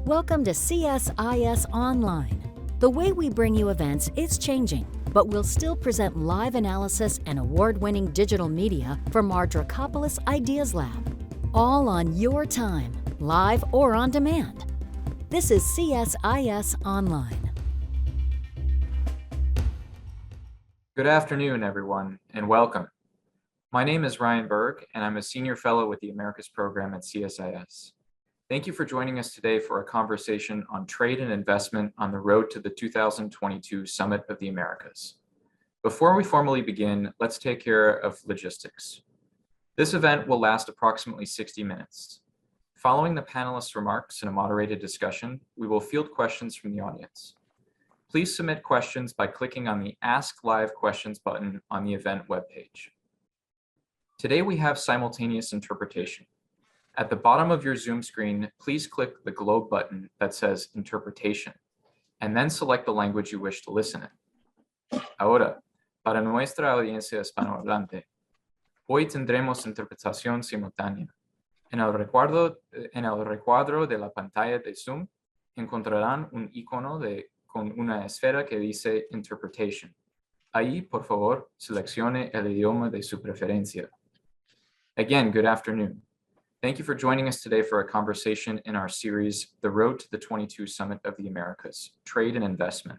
Welcome to CSIS Online. The way we bring you events is changing, but we'll still present live analysis and award-winning digital media from our Dracopolis Ideas Lab. All on your time, live or on demand. This is CSIS Online. Good afternoon, everyone, and welcome. My name is Ryan Berg, and I'm a senior fellow with the Americas Program at CSIS. Thank you for joining us today for a conversation on trade and investment on the road to the 2022 Summit of the Americas. Before we formally begin, let's take care of logistics. This event will last approximately 60 minutes. Following the panelists' remarks and a moderated discussion, we will field questions from the audience. Please submit questions by clicking on the Ask Live Questions button on the event webpage. Today we have simultaneous interpretation. At the bottom of your Zoom screen, please click the globe button that says Interpretation, and then select the language you wish to listen in. Ahora, para nuestra audiencia hispanohablante, hoy tendremos interpretación simultánea. En el recuadro de la pantalla de Zoom encontrarán un icono con una esfera que dice Interpretation. Ahí, por favor, seleccione el idioma de su preferencia. Again, good afternoon. Thank you for joining us today for a conversation in our series, The Road to the 22 Summit of the Americas, Trade and Investment.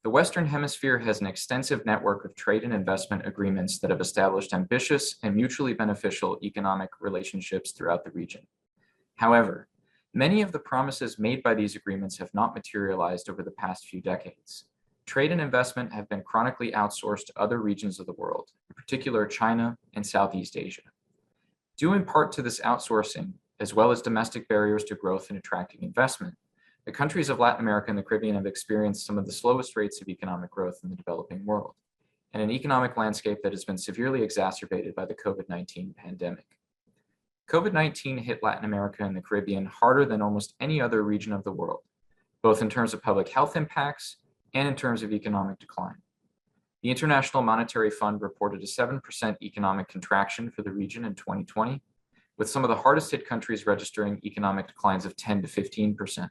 The Western Hemisphere has an extensive network of trade and investment agreements that have established ambitious and mutually beneficial economic relationships throughout the region. However, many of the promises made by these agreements have not materialized over the past few decades. Trade and investment have been chronically outsourced to other regions of the world, in particular China and Southeast Asia. Due in part to this outsourcing, as well as domestic barriers to growth and attracting investment, the countries of Latin America and the Caribbean have experienced some of the slowest rates of economic growth in the developing world, and an economic landscape that has been severely exacerbated by the COVID-19 pandemic. COVID-19 hit Latin America and the Caribbean harder than almost any other region of the world, both in terms of public health impacts and in terms of economic decline. The International Monetary Fund reported a 7% economic contraction for the region in 2020, with some of the hardest hit countries registering economic declines of 10 to 15%.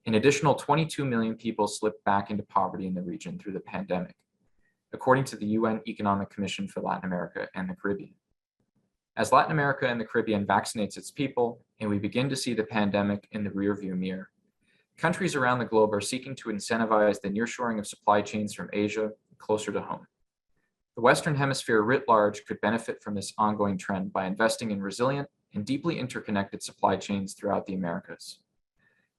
An additional 22 million people slipped back into poverty in the region through the pandemic, according to the UN Economic Commission for Latin America and the Caribbean. As Latin America and the Caribbean vaccinates its people, and we begin to see the pandemic in the rearview mirror, countries around the globe are seeking to incentivize the nearshoring of supply chains from Asia closer to home. The Western Hemisphere writ large could benefit from this ongoing trend by investing in resilient and deeply interconnected supply chains throughout the Americas.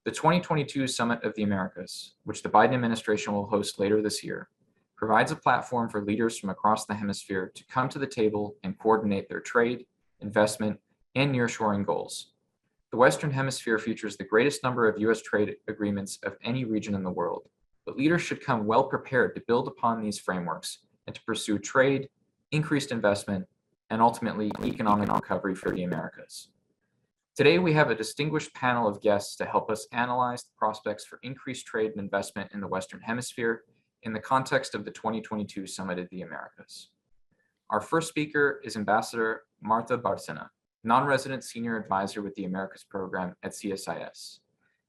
The 2022 Summit of the Americas, which the Biden administration will host later this year, provides a platform for leaders from across the hemisphere to come to the table and coordinate their trade, investment, and nearshoring goals. The Western Hemisphere features the greatest number of U.S. trade agreements of any region in the world, but leaders should come well prepared to build upon these frameworks and to pursue trade, increased investment, and ultimately economic recovery for the Americas. Today, we have a distinguished panel of guests to help us analyze the prospects for increased trade and investment in the Western Hemisphere in the context of the 2022 Summit of the Americas. Our first speaker is Ambassador Marta Bárcena, non-resident senior advisor with the Americas Program at CSIS.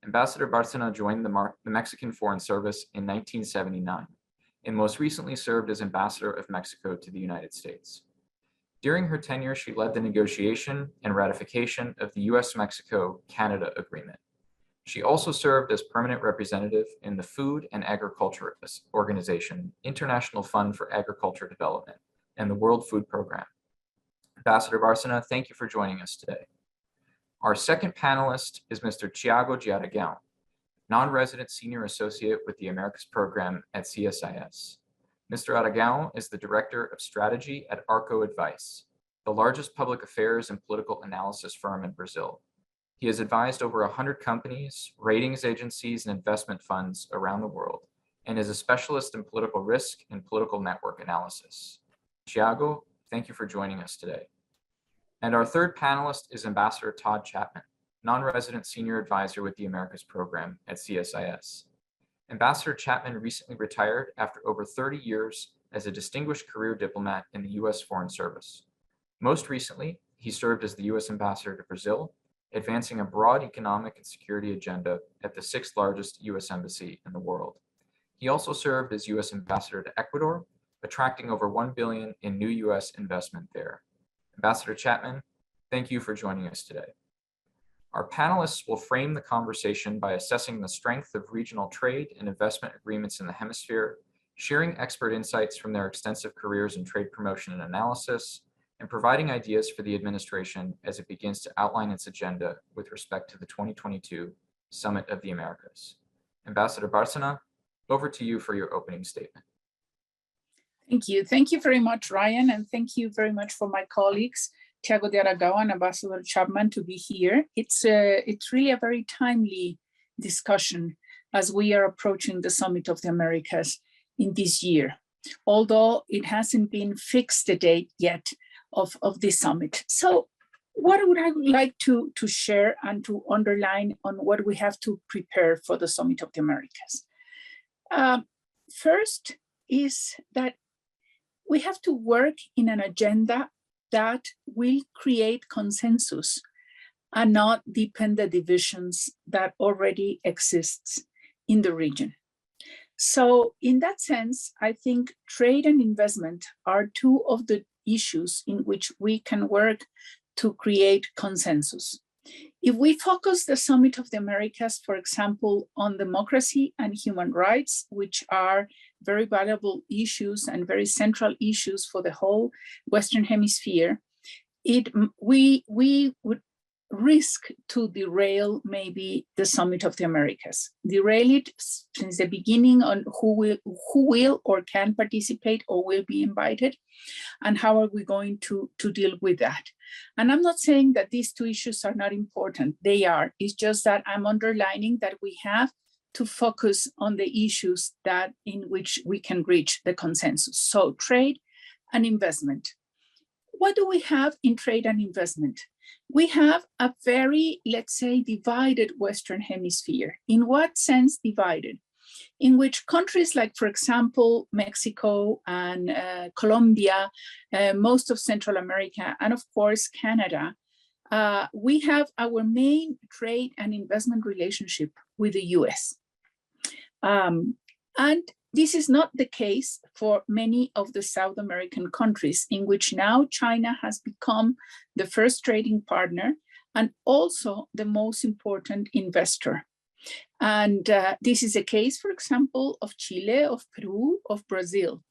Ambassador Bárcena joined the Mexican Foreign Service in 1979 and most recently served as Ambassador of Mexico to the United States. During her tenure, she led the negotiation and ratification of the U.S.-Mexico-Canada Agreement. She also served as permanent representative in the Food and Agriculture Organization, International Fund for Agriculture Development, and the World Food Program. Ambassador Bárcena, thank you for joining us today. Our second panelist is Mr. Thiago de Aragão, non-resident senior associate with the Americas Program at CSIS. Mr. Aragão is the Director of Strategy at Arco Advice, the largest public affairs and political analysis firm in Brazil. He has advised over 100 companies, ratings agencies, and investment funds around the world, and is a specialist in political risk and political network analysis. Thiago, thank you for joining us today. And our third panelist is Ambassador Todd Chapman, non-resident senior advisor with the Americas Program at CSIS. Ambassador Chapman recently retired after over 30 years as a distinguished career diplomat in the U.S. Foreign Service. Most recently, he served as the U.S. Ambassador to Brazil advancing a broad economic and security agenda at the sixth largest U.S. embassy in the world. He also served as U.S. ambassador to Ecuador, attracting over $1 billion in new U.S. investment there. Ambassador Chapman, thank you for joining us today. Our panelists will frame the conversation by assessing the strength of regional trade and investment agreements in the hemisphere, sharing expert insights from their extensive careers in trade promotion and analysis, and providing ideas for the administration as it begins to outline its agenda with respect to the 2022 Summit of the Americas. Ambassador Bárcena, over to you for your opening statement. Thank you. Thank you very much, Ryan, and thank you very much for my colleagues, Thiago de Aragao and Ambassador Chapman, to be here. It's really a very timely discussion as we are approaching the Summit of the Americas in this year, although it hasn't been fixed the date yet of this summit. So what would I like to share and to underline on what we have to prepare for the Summit of the Americas? First is that we have to work in an agenda that will create consensus and not deepen the divisions that already exists in the region. So in that sense, I think trade and investment are two of the issues in which we can work to create consensus. If we focus the Summit of the Americas, for example, on democracy and human rights, which are very valuable issues and very central issues for the whole Western Hemisphere, we would risk to derail maybe the Summit of the Americas, derail it since the beginning on who will or can participate or will be invited, and how are we going to deal with that. And I'm not saying that these two issues are not important, they are. It's just that I'm underlining that we have to focus on the issues that in which we can reach the consensus. So trade and investment. What do we have in trade and investment? We have a very, let's say, divided Western Hemisphere. In what sense divided? In which countries like, for example, Mexico and Colombia, most of Central America, and of course, Canada, we have our main trade and investment relationship with the US. And this is not the case for many of the South American countries, in which now China has become the first trading partner and also the most important investor. And this is a case, for example, of Chile, of Peru, of Brazil.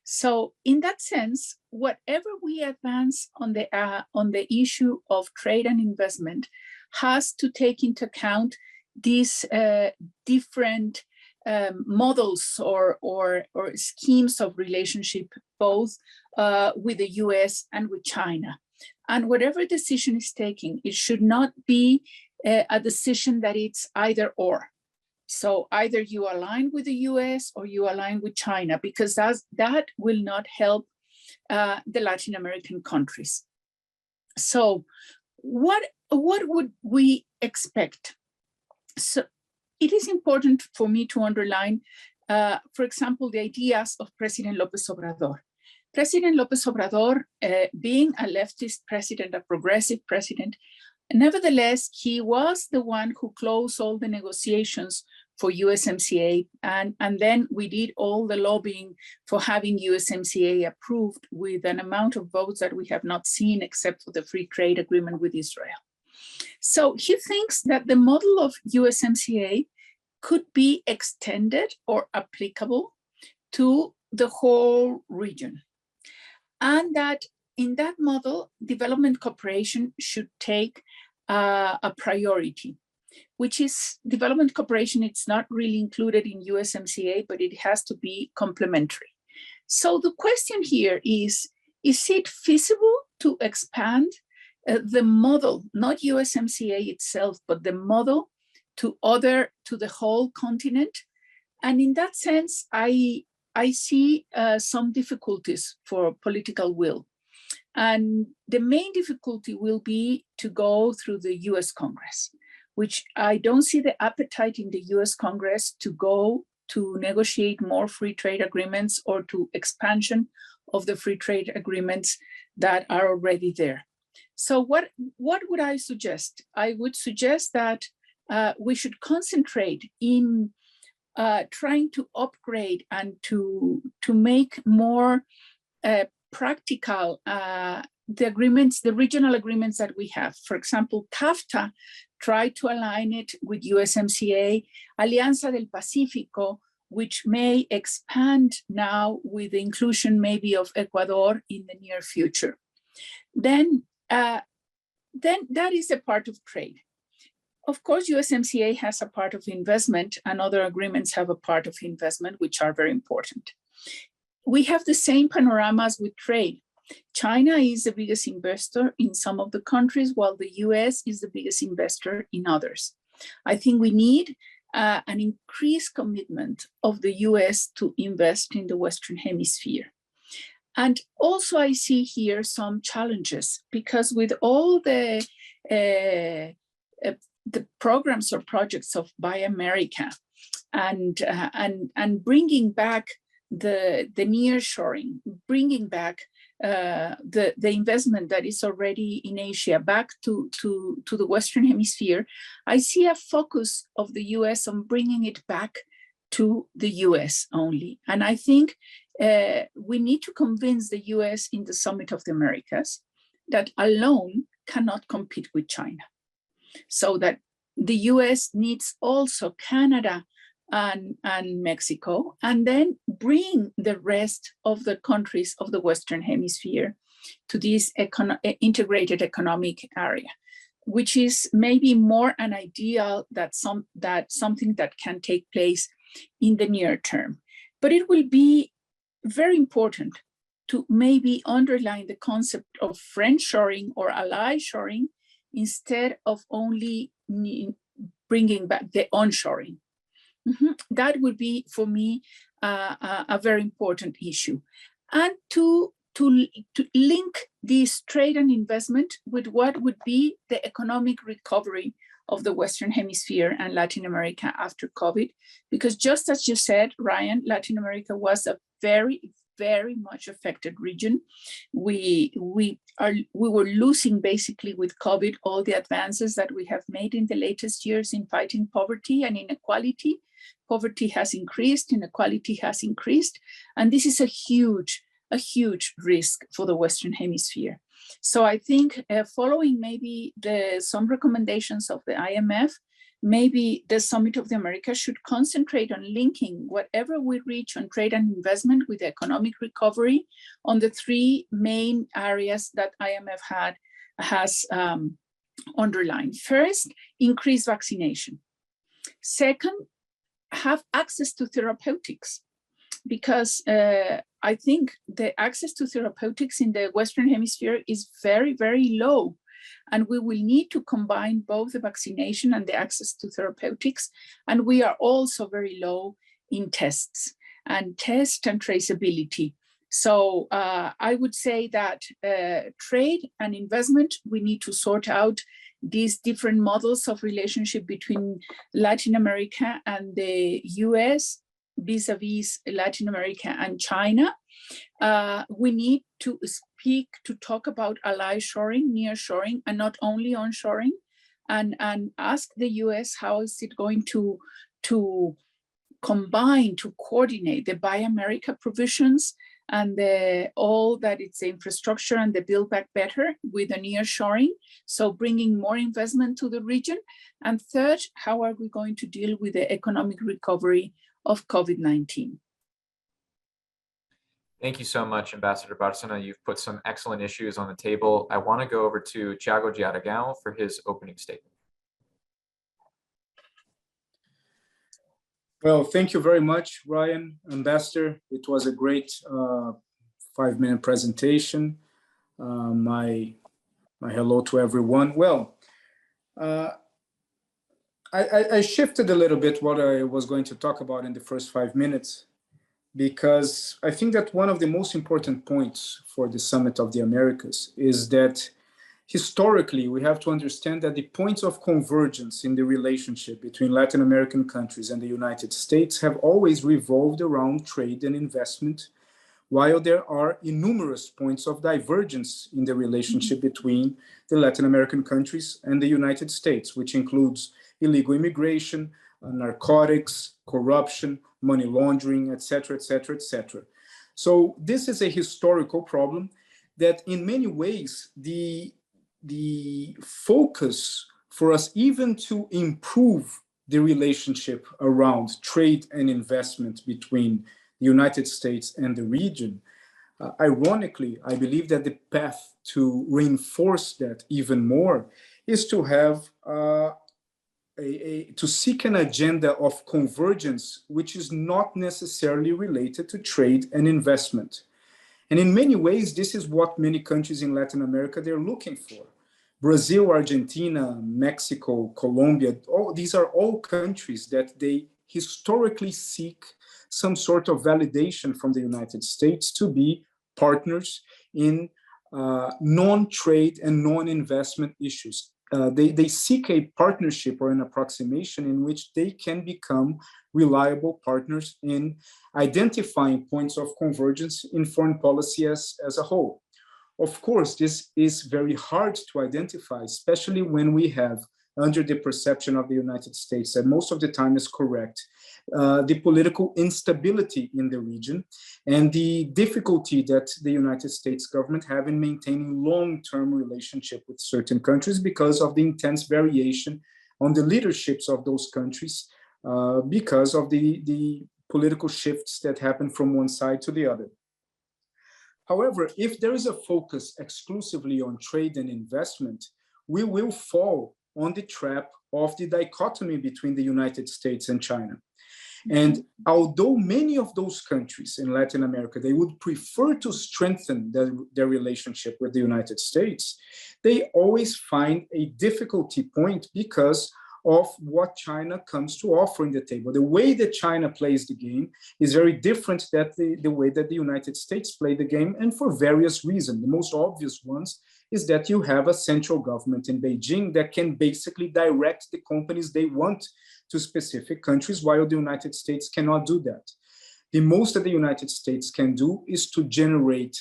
So in that sense, whatever we advance on the issue of trade and investment has to take into account these different models or schemes of relationship, both with the US and with China. And whatever decision is taken, it should not be a decision that it's either or. So either you align with the US or you align with China, because that will not help the Latin American countries. So what would we expect? So it is important for me to underline, for example, the ideas of President López Obrador. President López Obrador, being a leftist president, a progressive president, nevertheless, he was the one who closed all the negotiations for USMCA, and then we did all the lobbying for having USMCA approved with an amount of votes that we have not seen except for the free trade agreement with Israel. So he thinks that the model of USMCA could be extended or applicable to the whole region. And that in that model, development cooperation should take a priority, which is development cooperation. It's not really included in USMCA, but it has to be complementary. So the question here is it feasible to expand the model, not USMCA itself, but the model to the whole continent? And in that sense, I see some difficulties for political will. And the main difficulty will be to go through the US Congress, which I don't see the appetite in the US Congress to go to negotiate more free trade agreements or to expansion of the free trade agreements that are already there. So what would I suggest? I would suggest that we should concentrate in trying to upgrade and to make more practical the agreements, the regional agreements that we have. For example, CAFTA tried to align it with USMCA, Alianza del Pacífico, which may expand now with the inclusion maybe of Ecuador in the near future. Then that is a part of trade. Of course, USMCA has a part of investment and other agreements have a part of investment, which are very important. We have the same panoramas with trade. China is the biggest investor in some of the countries, while the US is the biggest investor in others. I think we need an increased commitment of the US to invest in the Western Hemisphere. And also I see here some challenges, because with all the programs or projects of Buy America and bringing back the nearshoring, bringing back the investment that is already in Asia back to the Western Hemisphere, I see a focus of the US on bringing it back to the US only. And I think we need to convince the US in the Summit of the Americas that alone cannot compete with China. So that the US needs also Canada and Mexico, and then bring the rest of the countries of the Western Hemisphere to this integrated economic area, which is maybe more an ideal that something that can take place in the near term. But it will be very important to maybe underline the concept of friendshoring or ally shoring instead of only bringing back the onshoring. That would be, for me, a very important issue. And to link this trade and investment with what would be the economic recovery of the Western Hemisphere and Latin America after COVID. Because just as you said, Ryan, Latin America was a very, very much affected region. We were losing basically with COVID all the advances that we have made in the latest years in fighting poverty and inequality. Poverty has increased, inequality has increased, and this is a huge risk for the Western Hemisphere. So I think following maybe some recommendations of the IMF, maybe the Summit of the Americas should concentrate on linking whatever we reach on trade and investment with economic recovery on the three main areas that IMF has underlined. First, increase vaccination. Second, have access to therapeutics, because I think the access to therapeutics in the Western Hemisphere is very, very low. And we will need to combine both the vaccination and the access to therapeutics. And we are also very low in tests and traceability. So I would say that trade and investment, we need to sort out these different models of relationship between Latin America and the US vis-a-vis Latin America and China. We need to talk about ally shoring, near shoring, and not only onshoring, and ask the US how is it going to combine, to coordinate the Buy America provisions and all that it's the infrastructure and the Build Back Better with the near shoring, so bringing more investment to the region. And third, how are we going to deal with the economic recovery of COVID-19? Thank you so much, Ambassador Bárcena. You've put some excellent issues on the table. I want to go over to Thiago de Aragão for his opening statement. Well, thank you very much, Ryan, Ambassador. It was a great 5-minute presentation. My hello to everyone. Well, I shifted a little bit what I was going to talk about in the first 5 minutes, because I think that one of the most important points for the Summit of the Americas is that historically, we have to understand that the points of convergence in the relationship between Latin American countries and the United States have always revolved around trade and investment, while there are numerous points of divergence in the relationship between the Latin American countries and the United States, which includes illegal immigration, narcotics, corruption, money laundering, etc., etc., etc. So this is a historical problem that in many ways the focus for us even to improve the relationship around trade and investment between the United States and the region, ironically, I believe that the path to reinforce that even more is to have to seek an agenda of convergence, which is not necessarily related to trade and investment. And in many ways, this is what many countries in Latin America, they're looking for. Brazil, Argentina, Mexico, Colombia, these are all countries that they historically seek some sort of validation from the United States to be partners in non-trade and non-investment issues. They seek a partnership or an approximation in which they can become reliable partners in identifying points of convergence in foreign policy as a whole. Of course, this is very hard to identify, especially when we have, under the perception of the United States, that most of the time is correct, the political instability in the region and the difficulty that the United States government have in maintaining long-term relationship with certain countries because of the intense variation on the leaderships of those countries because of the political shifts that happen from one side to the other. However, if there is a focus exclusively on trade and investment, we will fall on the trap of the dichotomy between the United States and China. And although many of those countries in Latin America, they would prefer to strengthen their relationship with the United States, they always find a difficulty point because of what China comes to offer in the table. The way that China plays the game is very different than the way that the United States play the game, and for various reasons. The most obvious ones is that you have a central government in Beijing that can basically direct the companies they want to specific countries, while the United States cannot do that. The most that the United States can do is to generate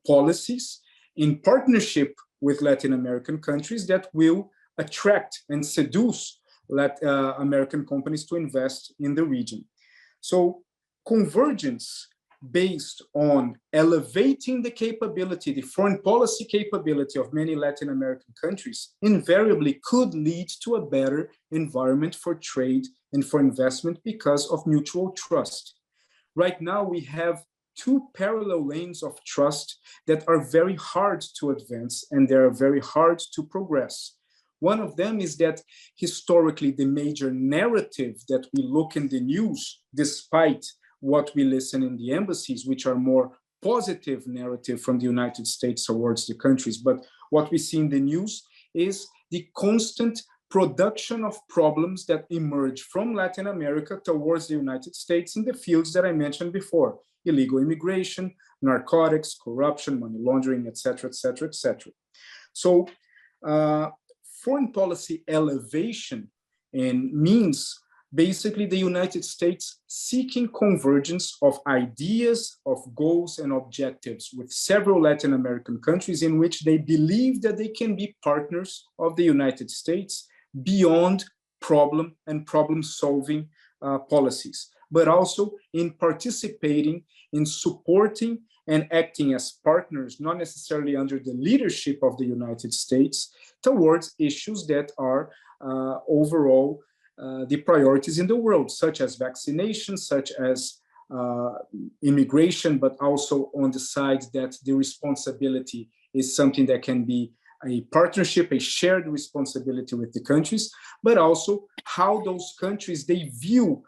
policies in partnership with Latin American countries that will attract and seduce American companies to invest in the region. So convergence based on elevating the capability, the foreign policy capability of many Latin American countries invariably could lead to a better environment for trade and for investment because of mutual trust. Right now, we have two parallel lanes of trust that are very hard to advance and they are very hard to progress. One of them is that historically the major narrative that we look in the news, despite what we listen in the embassies, which are more positive narrative from the United States towards the countries, but what we see in the news is the constant production of problems that emerge from Latin America towards the United States in the fields that I mentioned before: illegal immigration, narcotics, corruption, money laundering, etc., etc., etc. So foreign policy elevation means basically the United States seeking convergence of ideas, of goals and objectives with several Latin American countries in which they believe that they can be partners of the United States beyond problem and problem-solving policies, but also in participating in supporting and acting as partners, not necessarily under the leadership of the United States, towards issues that are overall the priorities in the world, such as vaccination, such as immigration, but also on the side that the responsibility is something that can be a partnership, a shared responsibility with the countries, but also how those countries, they view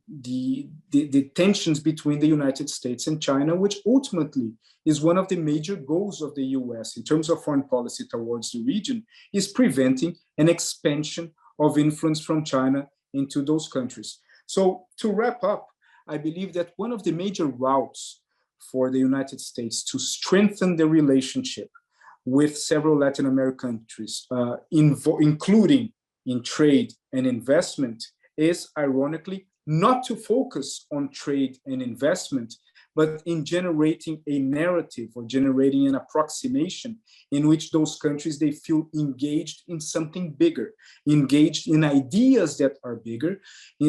the tensions between the United States and China, which ultimately is one of the major goals of the US in terms of foreign policy towards the region, is preventing an expansion of influence from China into those countries. So to wrap up, I believe that one of the major routes for the United States to strengthen the relationship with several Latin American countries, including in trade and investment, is ironically not to focus on trade and investment but in generating a narrative or generating an approximation in which those countries, they feel engaged in something bigger, engaged in ideas that are bigger,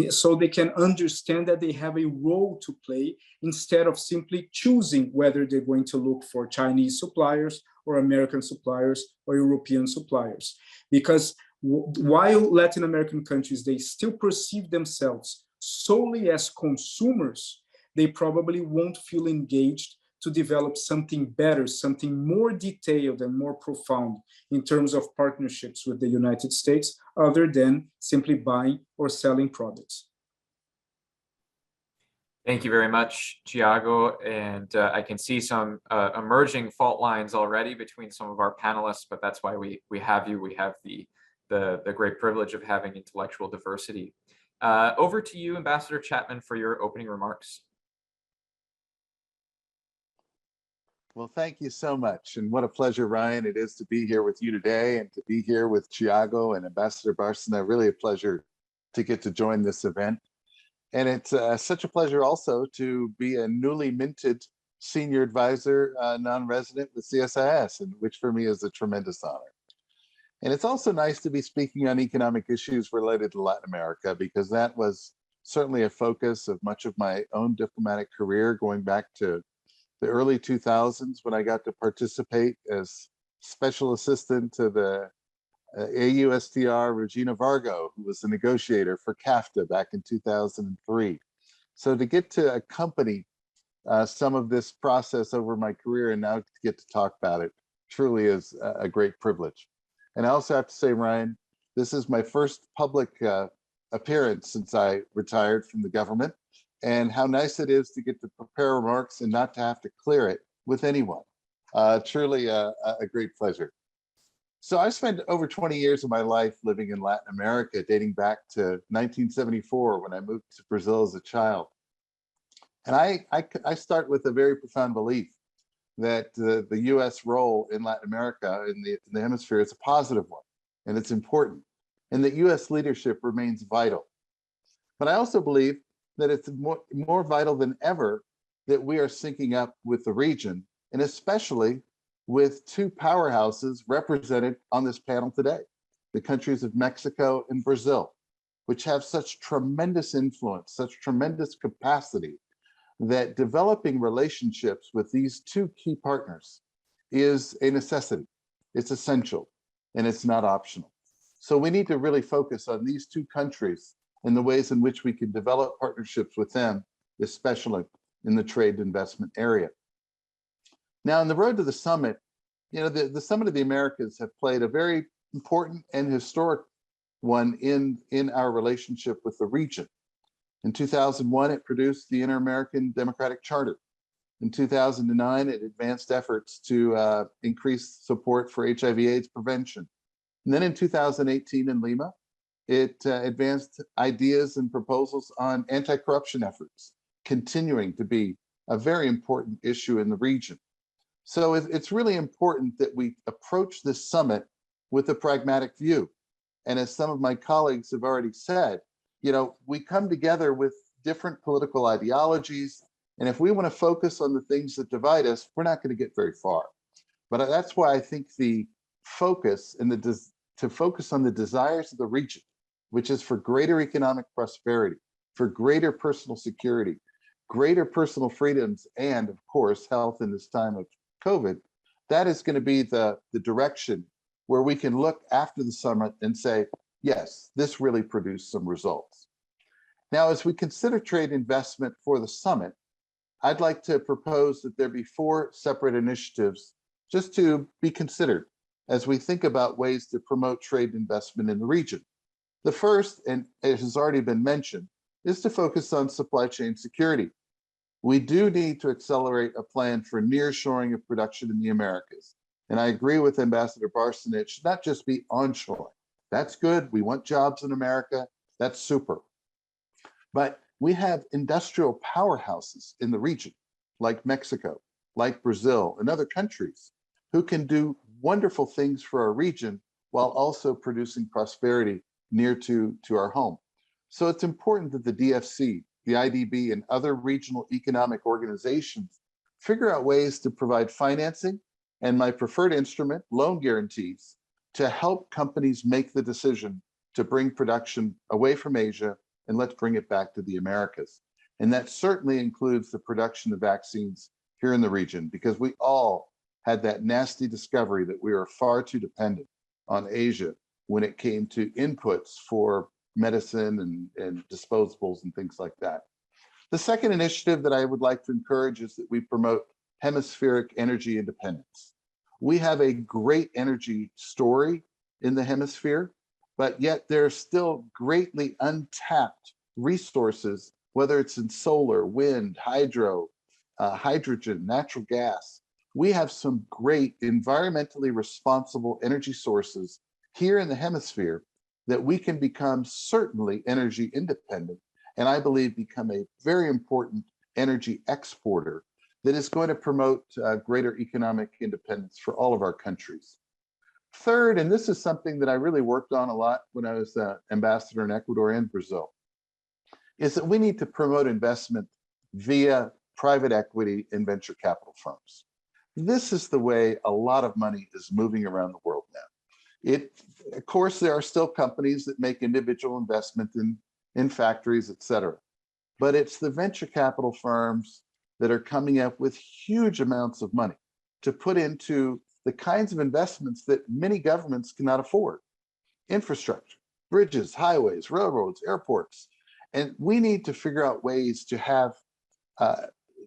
so they can understand that they have a role to play instead of simply choosing whether they're going to look for Chinese suppliers or American suppliers or European suppliers. Because while Latin American countries, they still perceive themselves solely as consumers, they probably won't feel engaged to develop something better, something more detailed and more profound in terms of partnerships with the United States, other than simply buying or selling products. Thank you very much, Thiago. And I can see some emerging fault lines already between some of our panelists, but that's why we have you. We have the great privilege of having intellectual diversity. Over to you, Ambassador Chapman, for your opening remarks. Well, thank you so much. And what a pleasure, Ryan, it is to be here with you today and to be here with Thiago and Ambassador Bárcena. Really a pleasure to get to join this event. And it's such a pleasure also to be a newly minted senior advisor, non-resident with CSIS, and which for me is a tremendous honor. And it's also nice to be speaking on economic issues related to Latin America, because that was certainly a focus of much of my own diplomatic career, going back to the early 2000s when I got to participate as special assistant to the AUSTR Regina Vargo, who was the negotiator for CAFTA back in 2003. So to get to accompany some of this process over my career and now to get to talk about it truly is a great privilege. And I also have to say, Ryan, this is my first public appearance since I retired from the government, and how nice it is to get to prepare remarks and not to have to clear it with anyone. Truly a great pleasure. So I spent over 20 years of my life living in Latin America, dating back to 1974 when I moved to Brazil as a child. And I start with a very profound belief that the US role in Latin America, in the hemisphere, is a positive one, and it's important, and that US leadership remains vital. But I also believe that it's more vital than ever that we are syncing up with the region, and especially with two powerhouses represented on this panel today, the countries of Mexico and Brazil, which have such tremendous influence, such tremendous capacity, that developing relationships with these two key partners is a necessity. It's essential, and it's not optional. So we need to really focus on these two countries and the ways in which we can develop partnerships with them, especially in the trade and investment area. Now, on the road to the summit, the Summit of the Americas have played a very important and historic one in our relationship with the region. In 2001, it produced the Inter-American Democratic Charter. In 2009, it advanced efforts to increase support for HIV/AIDS prevention. And then in 2018 in Lima, it advanced ideas and proposals on anti-corruption efforts, continuing to be a very important issue in the region. So it's really important that we approach this summit with a pragmatic view. And as some of my colleagues have already said, we come together with different political ideologies. And if we want to focus on the things that divide us, we're not going to get very far. But that's why I think the focus and to focus on the desires of the region, which is for greater economic prosperity, for greater personal security, greater personal freedoms, and of course, health in this time of COVID, that is going to be the direction where we can look after the summit and say, yes, this really produced some results. Now, as we consider trade investment for the summit, I'd like to propose that there be 4 separate initiatives just to be considered as we think about ways to promote trade investment in the region. The first, and it has already been mentioned, is to focus on supply chain security. We do need to accelerate a plan for nearshoring of production in the Americas. And I agree with Ambassador Bárcena, it should not just be onshoring. That's good. We want jobs in America. That's super. But we have industrial powerhouses in the region, like Mexico, like Brazil, and other countries, who can do wonderful things for our region while also producing prosperity near to our home. So it's important that the DFC the IDB, and other regional economic organizations figure out ways to provide financing and my preferred instrument, loan guarantees, to help companies make the decision to bring production away from Asia and let's bring it back to the Americas. And that certainly includes the production of vaccines here in the region, because we all had that nasty discovery that we are far too dependent on Asia when it came to inputs for medicine and disposables and things like that. The second initiative that I would like to encourage is that we promote hemispheric energy independence. We have a great energy story in the hemisphere, but yet there are still greatly untapped resources, whether it's in solar, wind, hydro, hydrogen, natural gas. We have some great environmentally responsible energy sources here in the hemisphere that we can become certainly energy independent, and I believe become a very important energy exporter that is going to promote greater economic independence for all of our countries. Third, and this is something that I really worked on a lot when I was ambassador in Ecuador and Brazil, is that we need to promote investment via private equity and venture capital firms. This is the way a lot of money is moving around the world now. Of course, there are still companies that make individual investment in factories, et cetera. But it's the venture capital firms that are coming up with huge amounts of money to put into the kinds of investments that many governments cannot afford. Infrastructure, bridges, highways, railroads, airports. And we need to figure out ways to have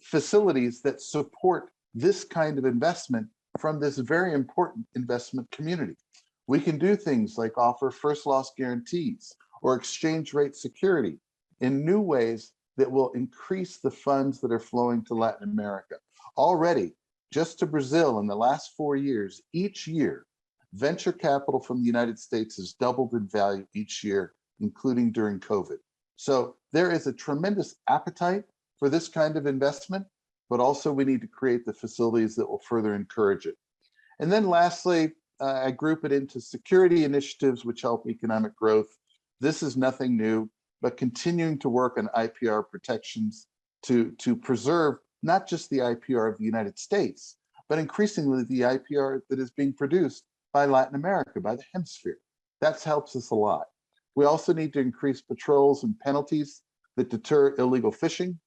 facilities that support this kind of investment from this very important investment community. We can do things like offer first loss guarantees or exchange rate security in new ways that will increase the funds that are flowing to Latin America. Already, just to Brazil in the last 4 years, each year, venture capital from the United States has doubled in value each year, including during COVID. So there is a tremendous appetite for this kind of investment, but also we need to create the facilities that will further encourage it. And then lastly, I group it into security initiatives which help economic growth. This is nothing new, but continuing to work on IPR protections to preserve not just the IPR of the United States, but increasingly the IPR that is being produced by Latin America, by the hemisphere. That helps us a lot. We also need to increase patrols and penalties that deter illegal fishing,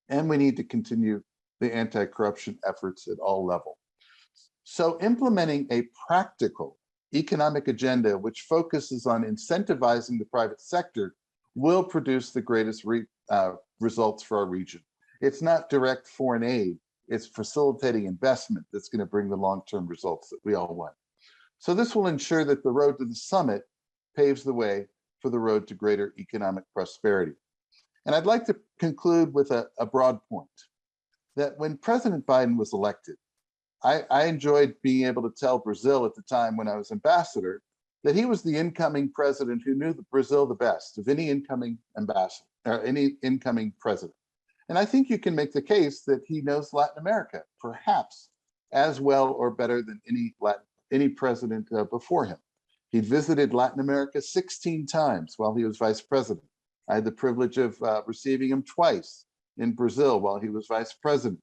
and we need to continue the anti-corruption efforts at all levels. So implementing a practical economic agenda which focuses on incentivizing the private sector will produce the greatest results for our region. It's not direct foreign aid, it's facilitating investment that's going to bring the long-term results that we all want. So this will ensure that the road to the summit paves the way for the road to greater economic prosperity. And I'd like to conclude with a broad point, that when President Biden was elected, I enjoyed being able to tell Brazil at the time when I was ambassador that he was the incoming president who knew Brazil the best of any incoming ambassador or any incoming president. And I think you can make the case that he knows Latin America perhaps as well or better than any president before him. He visited Latin America 16 times while he was vice president. I had the privilege of receiving him twice in Brazil while he was vice president.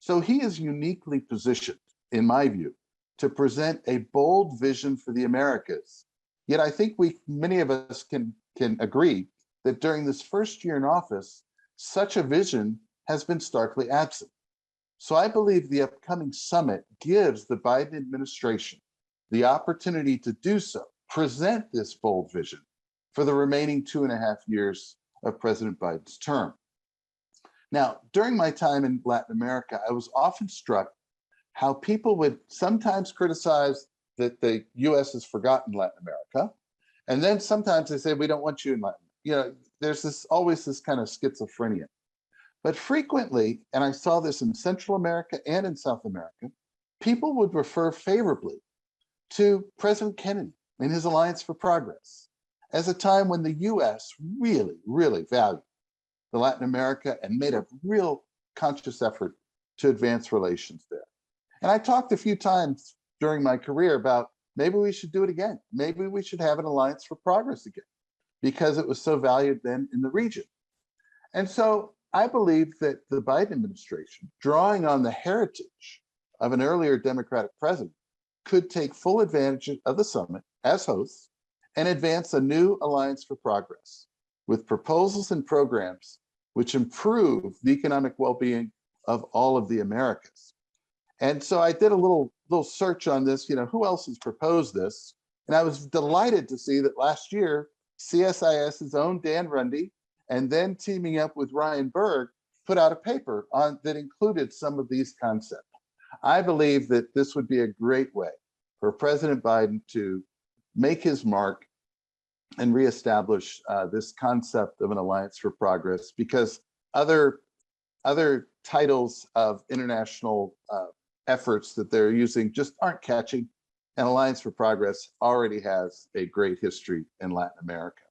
So he is uniquely positioned, in my view, to present a bold vision for the Americas. Yet I think many of us can agree that during this first year in office, such a vision has been starkly absent. So I believe the upcoming summit gives the Biden administration the opportunity to do so, present this bold vision for the remaining 2.5 years of President Biden's term. Now, during my time in Latin America, I was often struck how people would sometimes criticize that the US has forgotten Latin America. And then sometimes they say, we don't want you in Latin. You know, there's always this kind of schizophrenia. But frequently, and I saw this in Central America and in South America, people would refer favorably to President Kennedy and his Alliance for Progress as a time when the US really, really valued the Latin America and made a real conscious effort to advance relations there. And I talked a few times during my career about maybe we should do it again. Maybe we should have an Alliance for Progress again, because it was so valued then in the region. And so I believe that the Biden administration, drawing on the heritage of an earlier Democratic president, could take full advantage of the summit as hosts and advance a new alliance for progress with proposals and programs which improve the economic well-being of all of the Americas. And so I did a little search on this, who else has proposed this? And I was delighted to see that last year, CSIS's own Dan Runde, and then teaming up with Ryan Berg, put out a paper that included some of these concepts. I believe that this would be a great way for President Biden to make his mark and reestablish this concept of an alliance for progress, because other titles of international efforts that they're using just aren't catching. And Alliance for Progress already has a great history in Latin America.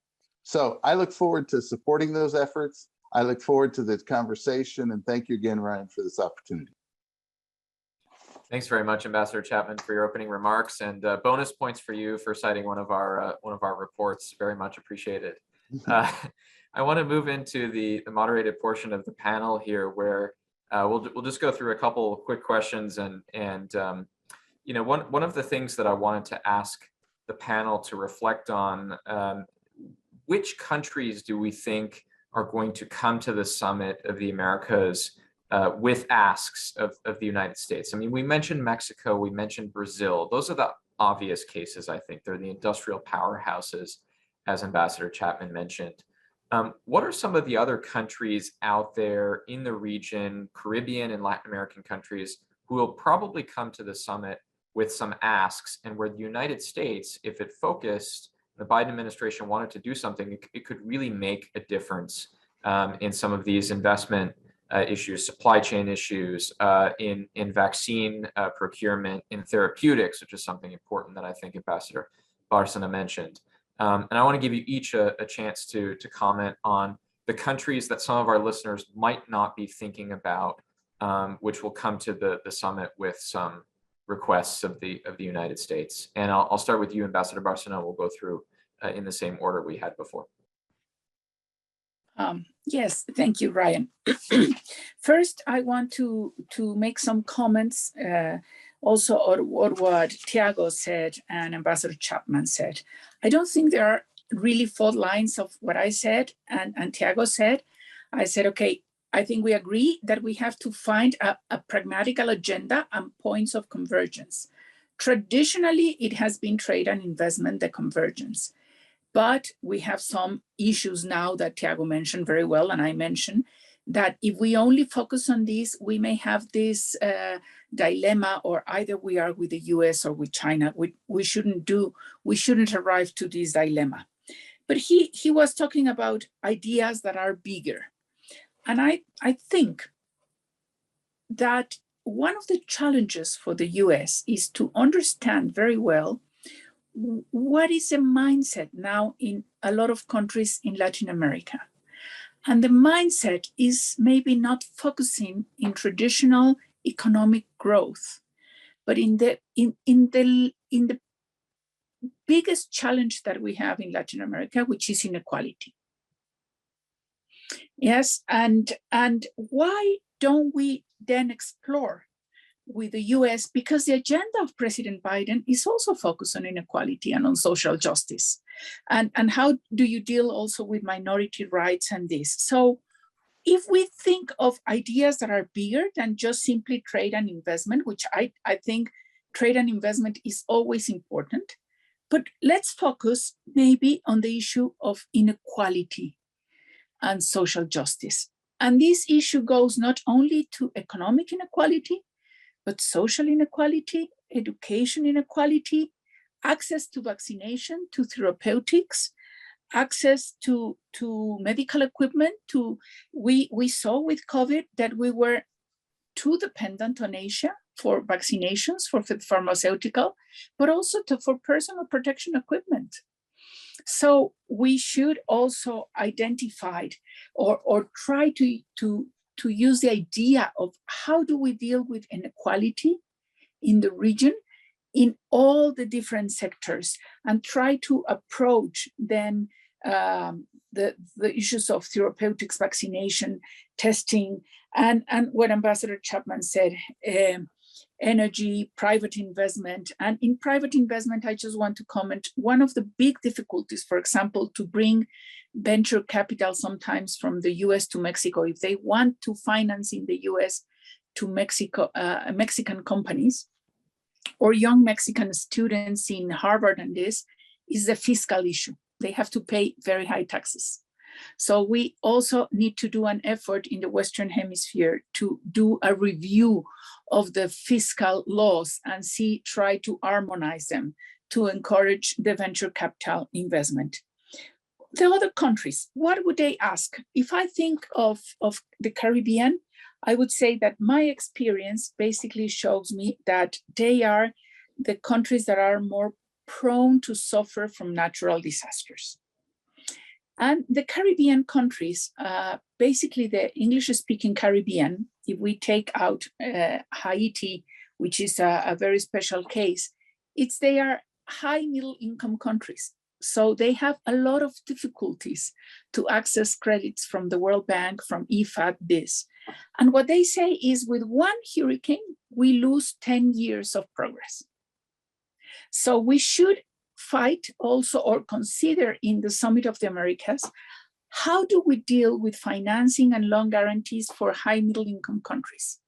So I look forward to supporting those efforts. I look forward to this conversation, and thank you again, Ryan, for this opportunity. Thanks very much, Ambassador Chapman, for your opening remarks, and bonus points for you for citing one of our reports. Very much appreciated. I want to move into the moderated portion of the panel here, where we'll just go through a couple of quick questions, and one of the things that I wanted to ask the panel to reflect on, which countries do we think are going to come to the summit of the Americas with asks of the United States? I mean, we mentioned Mexico, we mentioned Brazil. Those are the obvious cases, I think. They're the industrial powerhouses, as Ambassador Chapman mentioned. What are some of the other countries out there in the region, Caribbean and Latin American countries, who will probably come to the summit with some asks, and where the United States, if it focused, the Biden administration wanted to do something, it could really make a difference in some of these investment issues, supply chain issues, in vaccine procurement, in therapeutics, which is something important that I think Ambassador Bárcena mentioned. And I want to give you each a chance to comment on the countries that some of our listeners might not be thinking about, which will come to the summit with some requests of the United States. And I'll start with you, Ambassador Bárcena. We'll go through in the same order we had before. Yes, thank you, Ryan. First, I want to make some comments also on what Tiago said and Ambassador Chapman said. I don't think there are really fault lines of what I said and Tiago said. I said, okay, I think we agree that we have to find a pragmatical agenda and points of convergence. Traditionally, it has been trade and investment, the convergence. But we have some issues now that Tiago mentioned very well, and I mentioned, that if we only focus on this, we may have this dilemma, or either we are with the US or with China. We shouldn't arrive to this dilemma. But he was talking about ideas that are bigger. And I think that one of the challenges for the US is to understand very well what is the mindset now in a lot of countries in Latin America. And the mindset is maybe not focusing in traditional economic growth, but in the biggest challenge that we have in Latin America, which is inequality. Yes, and why don't we then explore with the US, because the agenda of President Biden is also focused on inequality and on social justice. And how do you deal also with minority rights and this? So if we think of ideas that are bigger than just simply trade and investment, which I think trade and investment is always important, but let's focus maybe on the issue of inequality and social justice. And this issue goes not only to economic inequality, but social inequality, education inequality, access to vaccination, to therapeutics, access to medical equipment. We saw with COVID that we were too dependent on Asia for vaccinations, for pharmaceutical, but also for personal protection equipment. So we should also identify or try to use the idea of how do we deal with inequality in the region in all the different sectors, and try to approach then the the issues of therapeutics, vaccination, testing, and what Ambassador Chapman said, energy, private investment. And in private investment, I just want to comment, one of the big difficulties, for example, to bring venture capital sometimes from the US to Mexico, if they want to finance in the US to Mexico, Mexican companies, or young Mexican students in Harvard and this, is the fiscal issue. They have to pay very high taxes. So we also need to do an effort in the Western Hemisphere to do a review of the fiscal laws and try to harmonize them to encourage the venture capital investment. The other countries, what would they ask? If I think of the Caribbean, I would say that my experience basically shows me that they are the countries that are more prone to suffer from natural disasters. And the Caribbean countries, basically the English-speaking Caribbean, if we take out Haiti, which is a very special case, they are high middle-income countries. So they have a lot of difficulties to access credits from the World Bank, from IFAD, this. And what they say is with one hurricane, we lose 10 years of progress. So we should fight also, or consider in the Summit of the Americas, how do we deal with financing and loan guarantees for high middle income countries?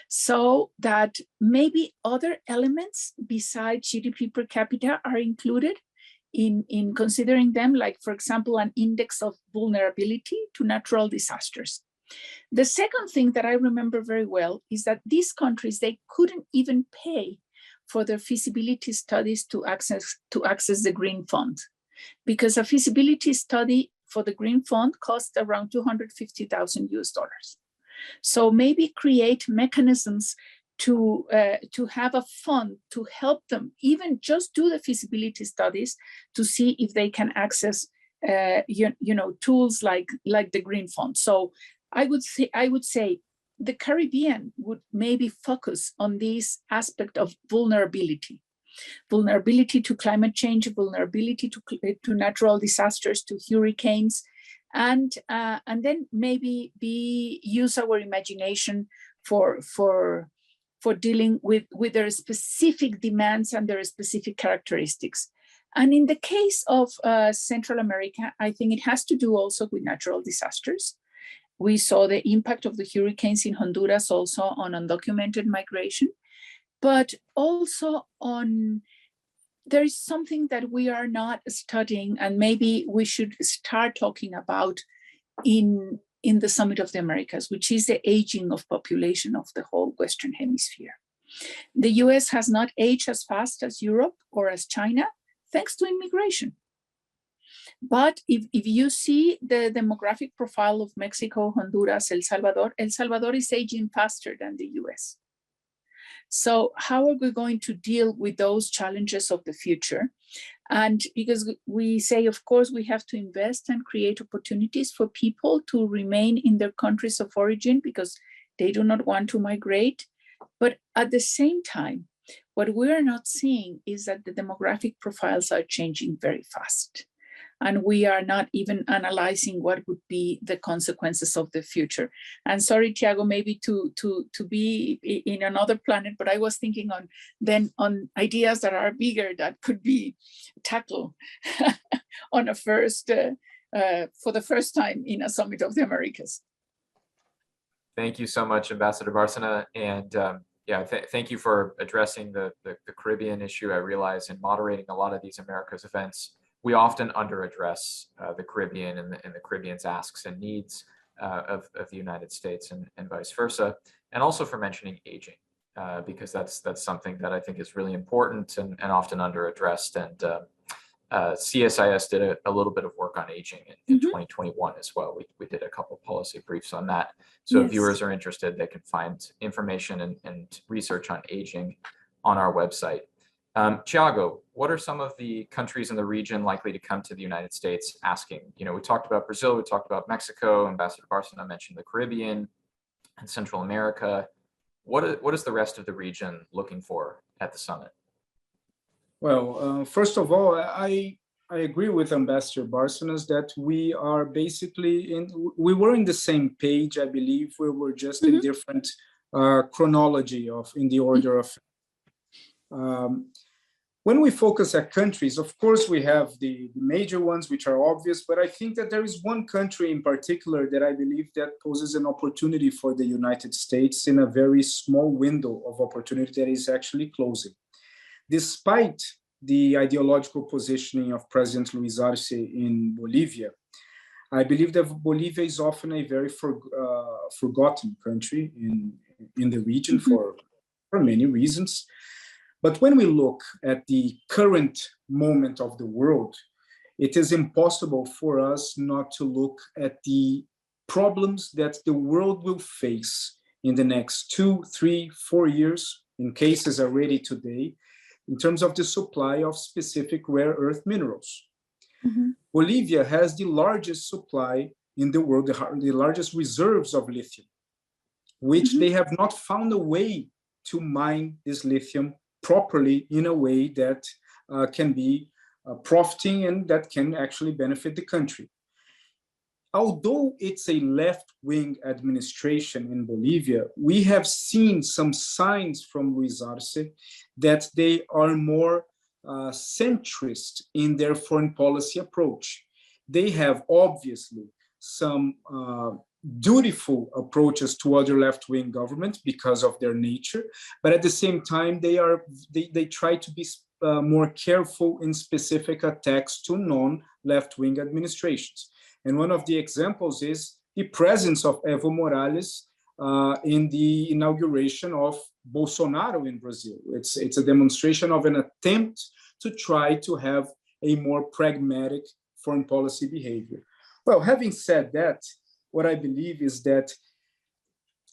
So that maybe other elements besides GDP per capita are included in considering them, like, for example, an index of vulnerability to natural disasters. The second thing that I remember very well is that these countries, they couldn't even pay for their feasibility studies to access the Green Fund, because a feasibility study for the Green Fund costs around $250,000 US. So maybe create mechanisms to have a fund to help them even just do the feasibility studies to see if they can access tools like the Green Fund. So I would say the Caribbean would maybe focus on this aspect of vulnerability to climate change, vulnerability to natural disasters, to hurricanes, and then maybe use our imagination for dealing with their specific demands and their specific characteristics. And in the case of Central America, I think it has to do also with natural disasters. We saw the impact of the hurricanes in Honduras also on undocumented migration, but also there is something that we are not studying, and maybe we should start talking about in the Summit of the Americas, which is the aging of population of the whole Western Hemisphere. The US has not aged as fast as Europe or as China, thanks to immigration. But if you see the demographic profile of Mexico, Honduras, El Salvador is aging faster than the US. So how are we going to deal with those challenges of the future? And because we say, of course, we have to invest and create opportunities for people to remain in their countries of origin because they do not want to migrate. But at the same time, what we are not seeing is that the demographic profiles are changing very fast. And we are not even analyzing what would be the consequences of the future. And sorry, Tiago, maybe to be in another planet, but I was thinking on ideas that are bigger that could be tackled on for the first time in a Summit of the Americas. Thank you so much, Ambassador Bárcena. And thank you for addressing the Caribbean issue. I realize in moderating a lot of these Americas events, we often under-address the Caribbean and the Caribbean's asks and needs of the United States and vice versa, and also for mentioning aging, because that's something that I think is really important and often under-addressed. And CSIS did a little bit of work on aging in 2021 as well. We did a couple of policy briefs on that. So if viewers are interested, they can find information and research on aging on our website. Tiago, what are some of the countries in the region likely to come to the United States asking? We talked about Brazil, we talked about Mexico, Ambassador Bárcena mentioned the Caribbean and Central America. What is the rest of the region looking for at the summit? Well, first of all, I I agree with Ambassador Barcenas that we are basically we were in the same page, I believe. We were just in different chronology in the order of. When we focus at countries, of course, we have the major ones, which are obvious, but I think that there is one country in particular that I believe that poses an opportunity for the United States in a very small window of opportunity that is actually closing. Despite the ideological positioning of President Luis Arce in Bolivia, I believe that Bolivia is often a very forgotten country in the region for many reasons. But when we look at the current moment of the world, it is impossible for us not to look at the problems that the world will face in the next 2, 3, 4 years, in cases already today, in terms of the supply of specific rare earth minerals. Bolivia has the largest supply in the world, the largest reserves of lithium, which they have not found a way to mine this lithium properly in a way that can be profiting and that can actually benefit the country. Although it's a left-wing administration in Bolivia, we have seen some signs from Luis Arce that they are more centrist in their foreign policy approach. They have obviously some dutiful approaches to other left-wing governments because of their nature, but at the same time, they try to be more careful in specific attacks to non-left-wing administrations. And one of the examples is the presence of Evo Morales in the inauguration of Bolsonaro in Brazil. It's a demonstration of an attempt to try to have a more pragmatic foreign policy behavior. Well, having said that, what I believe is that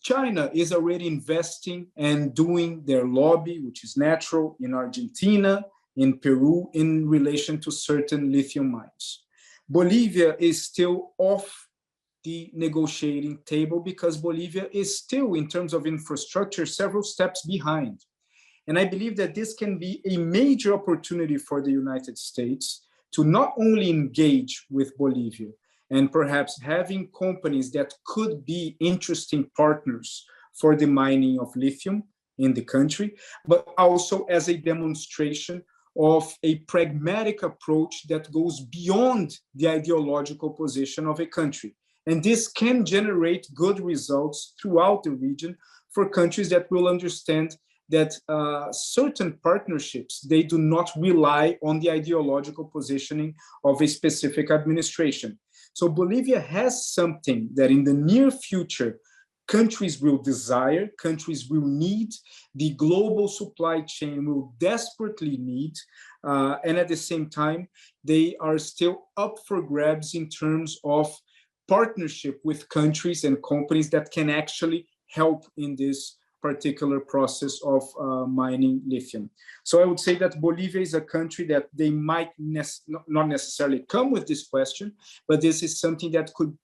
China is already investing and doing their lobby, which is natural, in Argentina, in Peru, in relation to certain lithium mines. Bolivia is still off the negotiating table because Bolivia is still, in terms of infrastructure, several steps behind. And I believe that this can be a major opportunity for the United States to not only engage with Bolivia, and perhaps having companies that could be interesting partners for the mining of lithium in the country, but also as a demonstration of a pragmatic approach that goes beyond the ideological position of a country. And this can generate good results throughout the region for countries that will understand that certain partnerships, they do not rely on the ideological positioning of a specific administration. So Bolivia has something that in the near future, countries will desire, countries will need, the global supply chain will desperately need, and at the same time, they are still up for grabs in terms of partnership with countries and companies that can actually help in this particular process of mining lithium. So I would say that Bolivia is a country that they might not necessarily come with this question, but this is something that could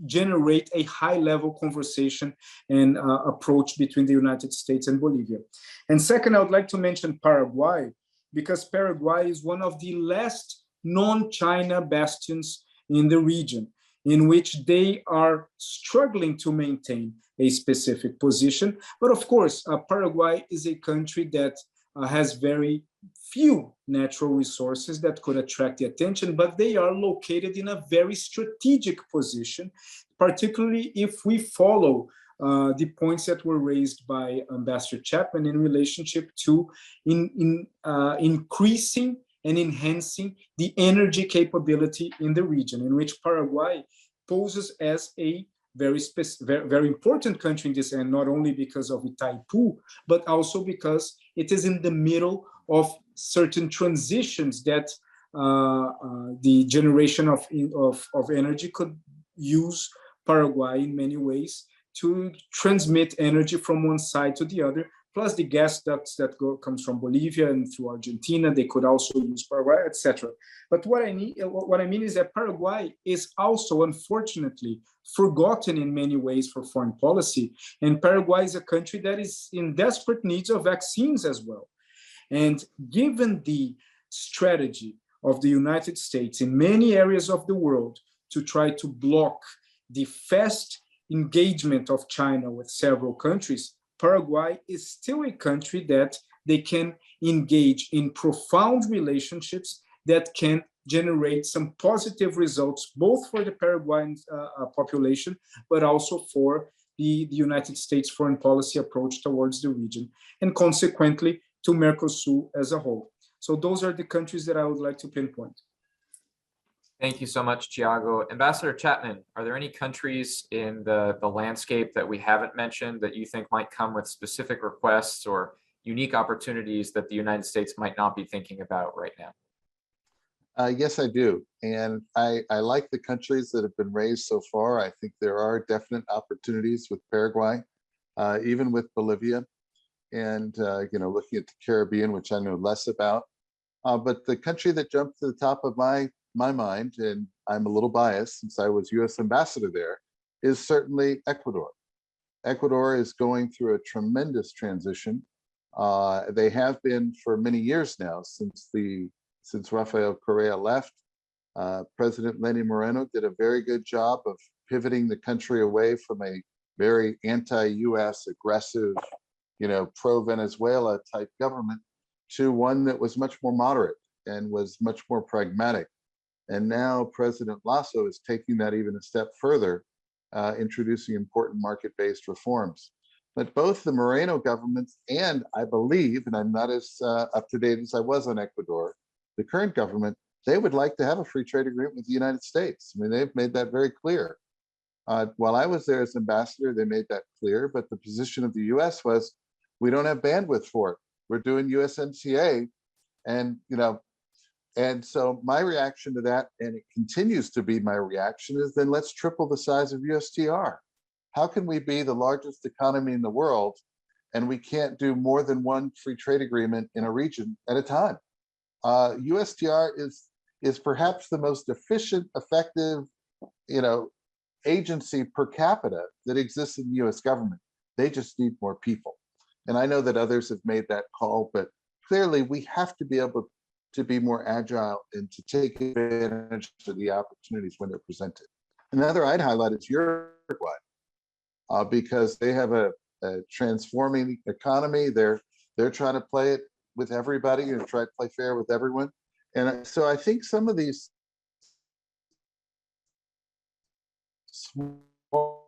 generate a high-level conversation and approach between the United States and Bolivia. And second, I would like to mention Paraguay, because Paraguay is one of the last non-China bastions in the region, in which they are struggling to maintain a specific position. But of course, Paraguay is a country that has very few natural resources that could attract the attention, but they are located in a very strategic position, particularly if we follow the points that were raised by Ambassador Chapman in relationship to increasing and enhancing the energy capability in the region, in which Paraguay poses as a very important country in this, and not only because of Itaipu, but also because it is in the middle of certain transitions that the generation of energy could use Paraguay in many ways to transmit energy from one side to the other, plus the gas ducts that comes from Bolivia and through Argentina. They could also use Paraguay, etc. But what I mean is that Paraguay is also, unfortunately, forgotten in many ways for foreign policy. And Paraguay is a country that is in desperate needs of vaccines as well. And given the strategy of the United States in many areas of the world to try to block the fast engagement of China with several countries, Paraguay is still a country that they can engage in profound relationships that can generate some positive results, both for the Paraguayan population, but also for the United States foreign policy approach towards the region, and consequently to Mercosur as a whole. So those are the countries that I would like to pinpoint. Thank you so much, Thiago. Ambassador Chapman, are there any countries in the landscape that we haven't mentioned that you think might come with specific requests or unique opportunities that the United States might not be thinking about right now? Yes, I do. And I like the countries that have been raised so far. I think there are definite opportunities with Paraguay, even with Bolivia, and looking at the Caribbean, which I know less about. But the country that jumped to the top of my mind, and I'm a little biased since I was US ambassador there, is certainly Ecuador. Ecuador is going through a tremendous transition. They have been for many years now, since Rafael Correa left. President Lenin Moreno did a very good job of pivoting the country away from a very anti-US, aggressive, pro-Venezuela type government to one that was much more moderate and was much more pragmatic. And now President Lasso is taking that even a step further, introducing important market-based reforms. But both the Moreno governments and I believe, and I'm not as up to date as I was on Ecuador, the current government, they would like to have a free trade agreement with the United States. I mean, they've made that very clear. While I was there as ambassador, they made that clear, but the position of the US was, we don't have bandwidth for it. We're doing USMCA. And so my reaction to that, and it continues to be my reaction, is then let's triple the size of USTR. How can we be the largest economy in the world and we can't do more than one free trade agreement in a region at a time? USTR is perhaps the most efficient, effective, agency per capita that exists in the US government. They just need more people. And I know that others have made that call, but clearly we have to be able to be more agile and to take advantage of the opportunities when they're presented. Another I'd highlight is Uruguay, because they have a transforming economy. They're trying to play it with everybody and try to play fair with everyone. And so I think some of these smaller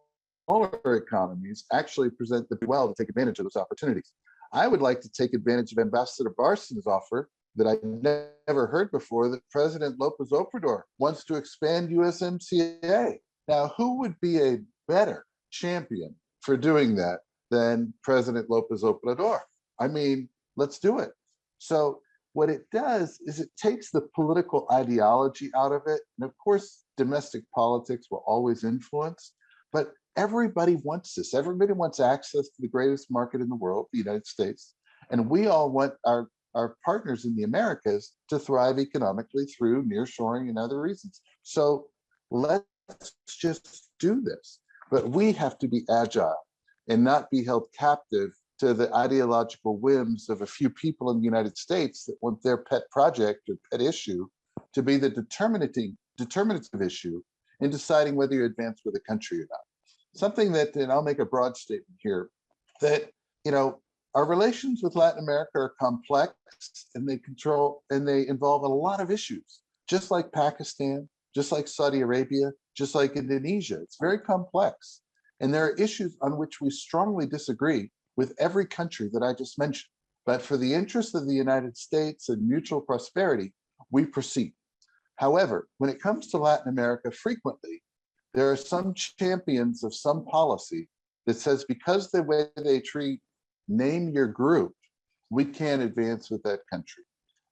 economies actually present the well to take advantage of those opportunities. I would like to take advantage of Ambassador Barcin's offer that I never heard before, that President Lopez Obrador wants to expand USMCA. Now, who would be a better champion for doing that than President Lopez Obrador? I mean, let's do it. So what it does is it takes the political ideology out of it. And of course, domestic politics will always influence, but everybody wants this. Everybody wants access to the greatest market in the world, the United States. And we all want our partners in the Americas to thrive economically through nearshoring and other reasons. So let's just do this. But we have to be agile and not be held captive to the ideological whims of a few people in the United States that want their pet project or pet issue to be the determinative issue in deciding whether you advance with a country or not. Something that, and I'll make a broad statement here, that, our relations with Latin America are complex, and they involve a lot of issues, just like Pakistan, just like Saudi Arabia, just like Indonesia. It's very complex. And there are issues on which we strongly disagree with every country that I just mentioned. But for the interest of the United States and mutual prosperity, we proceed. However, when it comes to Latin America, frequently, there are some champions of some policy that says because the way they treat name your group, we can't advance with that country.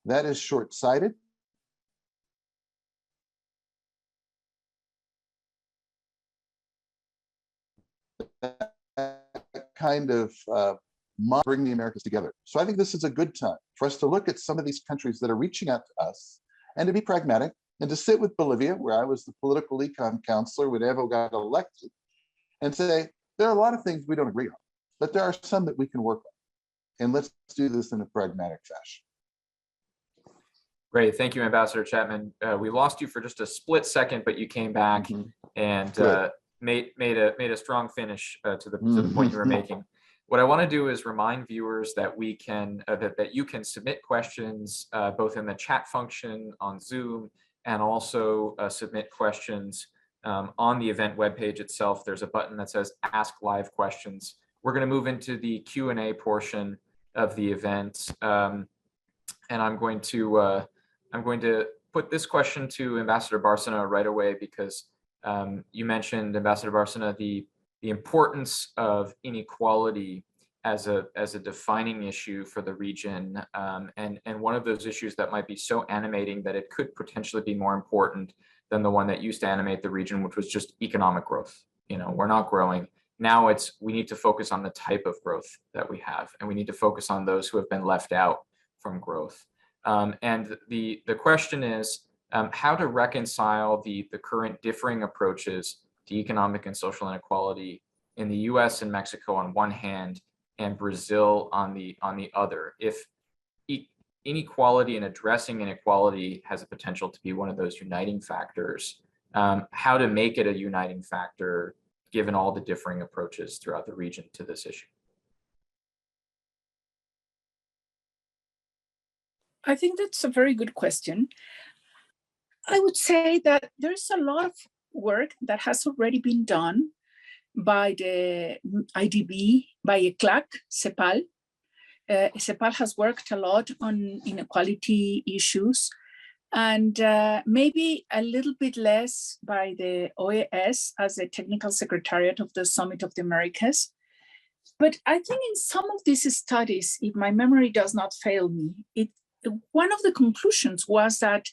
That is short-sighted. Kind of bring the Americas together. So I think this is a good time for us to look at some of these countries that are reaching out to us and to be pragmatic and to sit with Bolivia, where I was the political econ counselor when Evo got elected, and say, there are a lot of things we don't agree on, but there are some that we can work on. And let's do this in a pragmatic fashion. Great. Thank you, Ambassador Chapman. We lost you for just a split second, but you came back and made a strong finish to the point you were making. What I want to do is remind viewers that we can that you can submit questions both in the chat function on Zoom and also submit questions on the event webpage itself. There's a button that says Ask Live Questions. We're going to move into the Q&A portion of the event, and I'm going to put this question to Ambassador Bárcena right away because you mentioned, Ambassador Bárcena, the importance of inequality as a defining issue for the region, and one of those issues that might be so animating that it could potentially be more important than the one that used to animate the region, which was just economic growth. You know, we're not growing. Now we need to focus on the type of growth that we have, and we need to focus on those who have been left out from growth. And the question is how to reconcile the current differing approaches to economic and social inequality in the U.S. and Mexico on one hand, and Brazil on the other. If inequality and addressing inequality has a potential to be one of those uniting factors, how to make it a uniting factor given all the differing approaches throughout the region to this issue? I think that's a very good question. I would say that there's a lot of work that has already been done by the IDB, by ECLAC, CEPAL. CEPAL has worked a lot on inequality issues, and maybe a little bit less by the OAS as the technical secretariat of the Summit of the Americas. But I think in some of these studies, if my memory does not fail me, one of the conclusions was that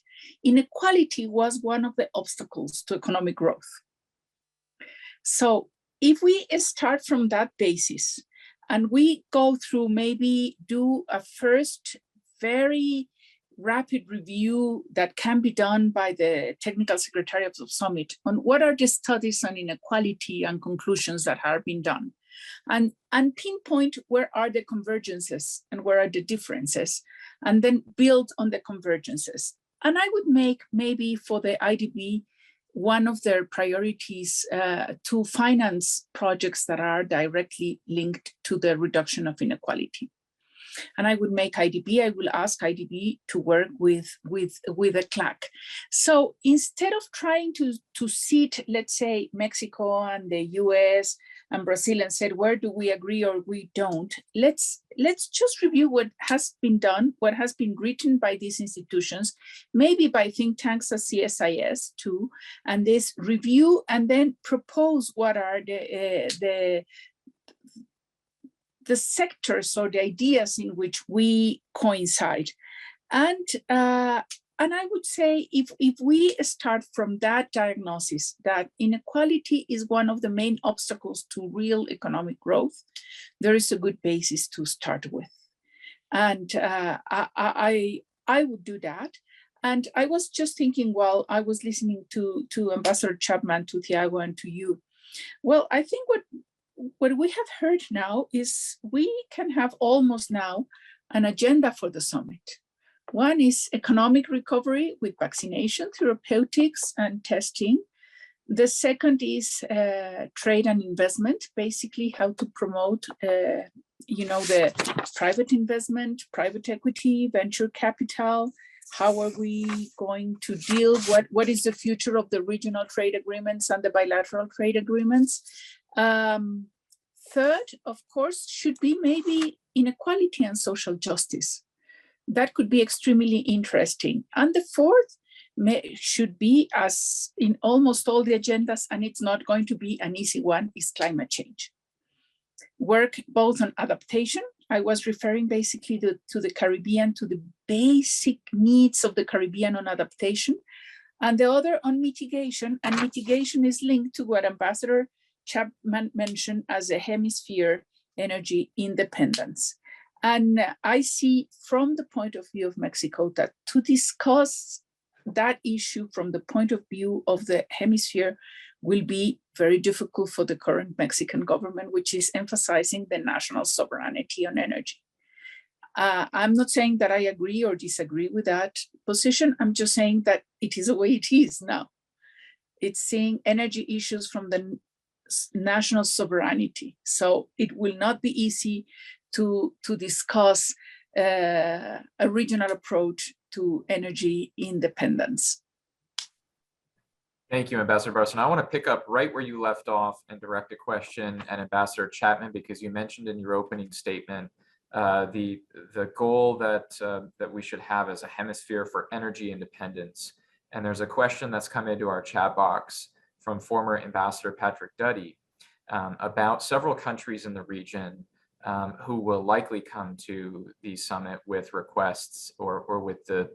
inequality was one of the obstacles to economic growth. So if we start from that basis and we go through, maybe do a first very rapid review that can be done by the technical secretariat of Summit on what are the studies on inequality and conclusions that have been done, and pinpoint where are the convergences and where are the differences, and then build on the convergences. And I would make maybe for the IDB one of their priorities to finance projects that are directly linked to the reduction of inequality. And I would make IDB, I will ask IDB to work with a CLAC. So instead of trying to sit, let's say, Mexico and the US and Brazil and said, where do we agree or we don't? Let's just review what has been done, what has been written by these institutions, maybe by think tanks as CSIS too, and this review and then propose what are the sectors or the ideas in which we coincide. And I would say if we start from that diagnosis that inequality is one of the main obstacles to real economic growth, there is a good basis to start with. And I would do that. And I was just thinking while I was listening to Ambassador Chapman, to Thiago, and to you, well, I think what we have heard now is we can have almost now an agenda for the summit. One is economic recovery with vaccination, therapeutics, and testing. The second is trade and investment, basically how to promote the private investment, private equity, venture capital. How are we going to deal? What is the future of the regional trade agreements and the bilateral trade agreements? Third, of course, should be maybe inequality and social justice. That could be extremely interesting. And the fourth should be, as in almost all the agendas, and it's not going to be an easy one, is climate change. Work both on adaptation. I was referring basically to the Caribbean, to the basic needs of the Caribbean on adaptation, and the other on mitigation. And mitigation is linked to what Ambassador Chapman mentioned as a hemisphere energy independence. And I see from the point of view of Mexico that to discuss that issue from the point of view of the hemisphere will be very difficult for the current Mexican government, which is emphasizing the national sovereignty on energy. I'm not saying that I agree or disagree with that position. I'm just saying that it is the way it is now. It's seeing energy issues from the national sovereignty. So it will not be easy to discuss a regional approach to energy independence. Thank you, Ambassador Barson. I want to pick up right where you left off and direct a question at Ambassador Chapman, because you mentioned in your opening statement the goal that we should have as a hemisphere for energy independence. And there's a question that's come into our chat box from former Ambassador Patrick Duddy about several countries in the region who will likely come to the summit with requests or with the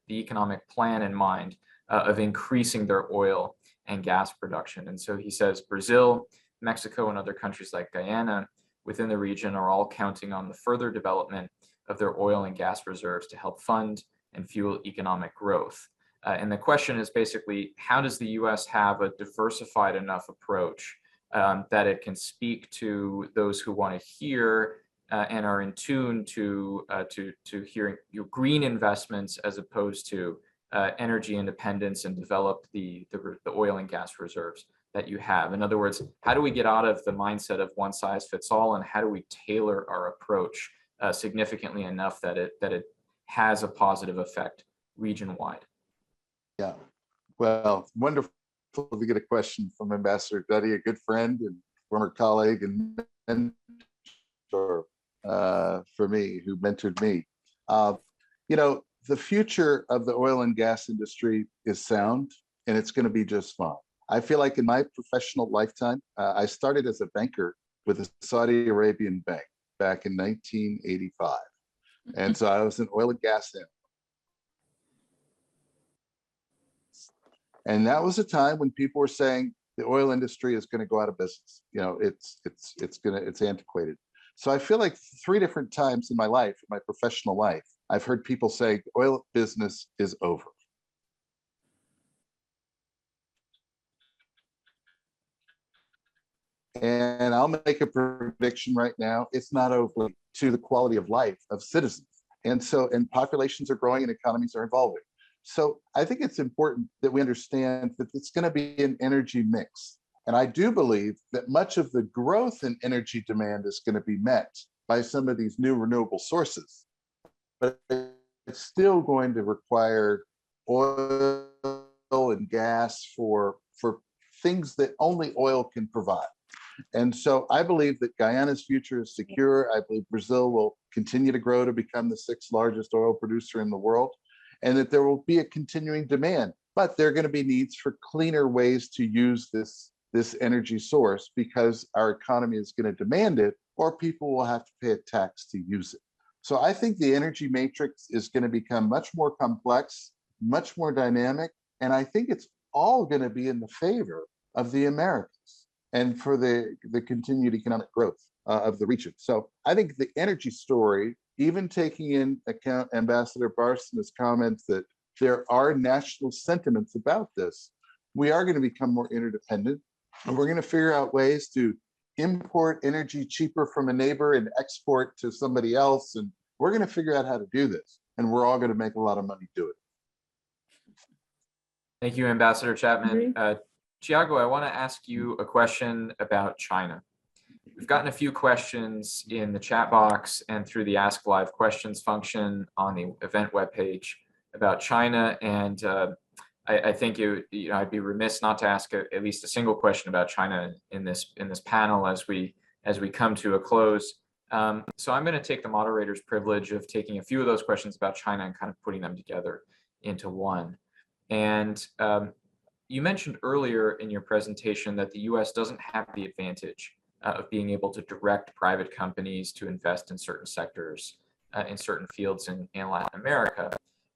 economic plan in mind of increasing their oil and gas production. And so he says Brazil, Mexico, and other countries like Guyana within the region are all counting on the further development of their oil and gas reserves to help fund and fuel economic growth. And the question is basically, how does the US have a diversified enough approach that it can speak to those who want to hear and are in tune to hearing green investments as opposed to energy independence and develop the oil and gas reserves that you have? In other words, how do we get out of the mindset of one size fits all, and how do we tailor our approach significantly enough that it has a positive effect region-wide? Yeah, well, wonderful to get a question from Ambassador Duddy, a good friend and former colleague and mentor for me, who mentored me. The future of the oil and gas industry is sound, and it's going to be just fine. I feel like in my professional lifetime, I started as a banker with a Saudi Arabian bank back in 1985. And so I was an oil and gas analyst. And that was a time when people were saying the oil industry is going to go out of business. It's antiquated. So I feel like 3 different times in my life, in my professional life, I've heard people say the oil business is over. And I'll make a prediction right now. It's not over to the quality of life of citizens. And populations are growing and economies are evolving. So I think it's important that we understand that it's going to be an energy mix. And I do believe that much of the growth in energy demand is going to be met by some of these new renewable sources. But it's still going to require oil and gas for things that only oil can provide. And so I believe that Guyana's future is secure. I believe Brazil will continue to grow to become the 6th largest oil producer in the world, and that there will be a continuing demand. But there are going to be needs for cleaner ways to use this energy source, because our economy is going to demand it, or people will have to pay a tax to use it. So I think the energy matrix is going to become much more complex, much more dynamic, and I think it's all going to be in the favor of the Americas and for the continued economic growth of the region. So I think the energy story, even taking in account Ambassador Barson's comments that there are national sentiments about this, we are going to become more interdependent, and we're going to figure out ways to import energy cheaper from a neighbor and export to somebody else. And we're going to figure out how to do this, and we're all going to make a lot of money doing it. Thank you, Ambassador Chapman. Thiago, I want to ask you a question about China. We've gotten a few questions in the chat box and through the Ask Live Questions function on the event webpage about China, and I think I'd be remiss not to ask at least a single question about China in this panel as we come to a close. So I'm going to take the moderator's privilege of taking a few of those questions about China and kind of putting them together into one. And you mentioned earlier in your presentation that the US doesn't have the advantage of being able to direct private companies to invest in certain sectors, in certain fields in Latin America.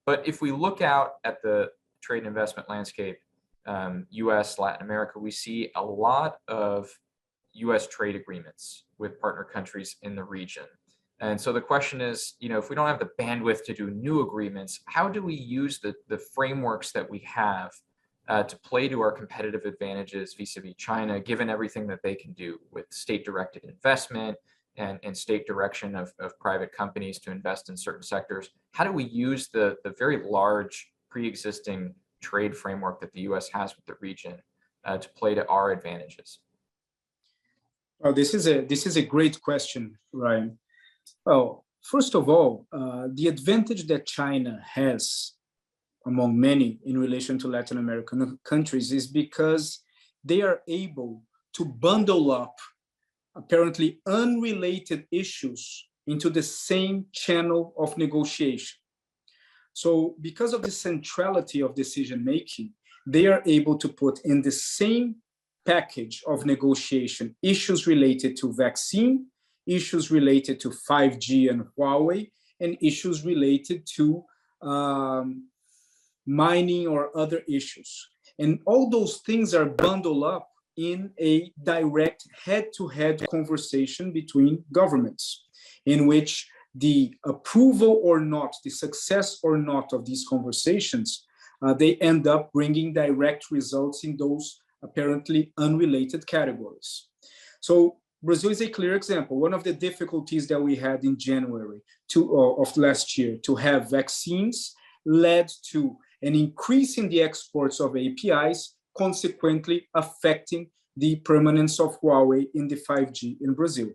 But if we look out at the trade and investment landscape, US, Latin America, we see a lot of US trade agreements with partner countries in the region. And so the question is, if we don't have the bandwidth to do new agreements, how do we use the frameworks that we have to play to our competitive advantages vis-a-vis China, given everything that they can do with state-directed investment, and state direction of private companies to invest in certain sectors. How do we use the very large pre-existing trade framework that the U.S. has with the region to play to our advantages? Well, this is a great question, Ryan. Well, first of all, the advantage that China has among many in relation to Latin American countries is because they are able to bundle up apparently unrelated issues into the same channel of negotiation. So because of the centrality of decision-making, they are able to put in the same package of negotiation issues related to vaccine, issues related to 5G and Huawei, and issues related to mining or other issues. And all those things are bundled up in a direct head-to-head conversation between governments, in which the approval or not, the success or not of these conversations, they end up bringing direct results in those apparently unrelated categories. So Brazil is a clear example. One of the difficulties that we had in January of last year to have vaccines led to an increase in the exports of APIs, consequently affecting the permanence of Huawei in the 5G in Brazil.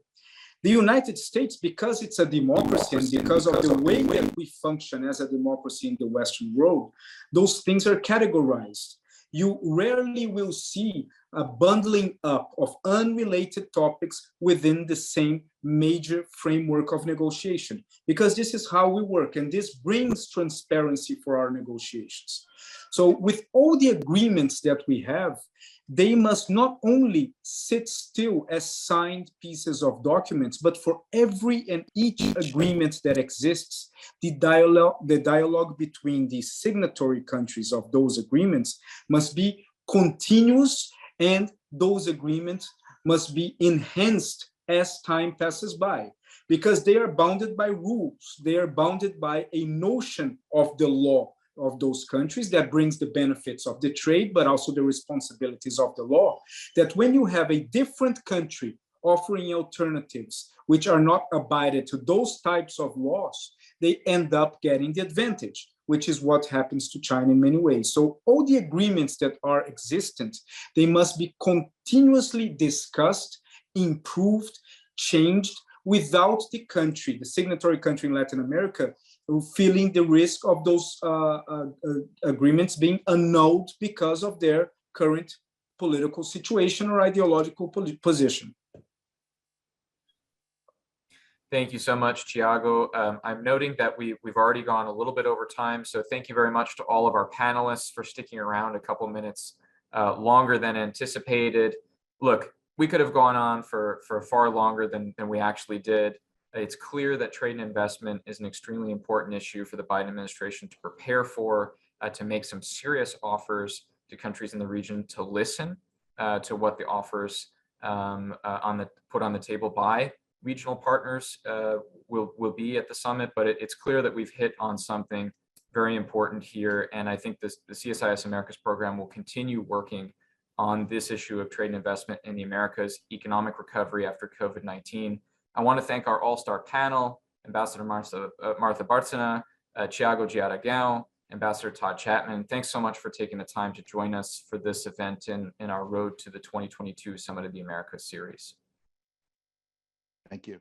The United States, because it's a democracy and because of the way that we function as a democracy in the Western world, those things are categorized. You rarely will see a bundling up of unrelated topics within the same major framework of negotiation, because this is how we work, and this brings transparency for our negotiations. So with all the agreements that we have, they must not only sit still as signed pieces of documents, but for every and each agreement that exists, the dialogue between the signatory countries of those agreements must be continuous, and those agreements must be enhanced as time passes by, because they are bounded by rules. They are bounded by a notion of the law of those countries that brings the benefits of the trade, but also the responsibilities of the law, that when you have a different country offering alternatives which are not abided to those types of laws, they end up getting the advantage, which is what happens to China in many ways. So all the agreements that are existent, they must be continuously discussed, improved, changed, without the country, the signatory country in Latin America, feeling the risk of those agreements being annulled because of their current political situation or ideological position. Thank you so much, Thiago. I'm noting that we've already gone a little bit over time, so thank you very much to all of our panelists for sticking around a couple minutes longer than anticipated. Look, we could have gone on for far longer than we actually did. It's clear that trade and investment is an extremely important issue for the Biden administration to prepare for, to make some serious offers to countries in the region, to listen to what the offers put on the table by regional partners will be at the summit. But it's clear that we've hit on something very important here. And I think the CSIS Americas program will continue working on this issue of trade and investment in the Americas, economic recovery after COVID-19. I want to thank our all-star panel, Ambassador Martha Bárcena, Thiago Giaragão, Ambassador Todd Chapman. Thanks so much for taking the time to join us for this event in our Road to the 2022 Summit of the Americas series. Thank you.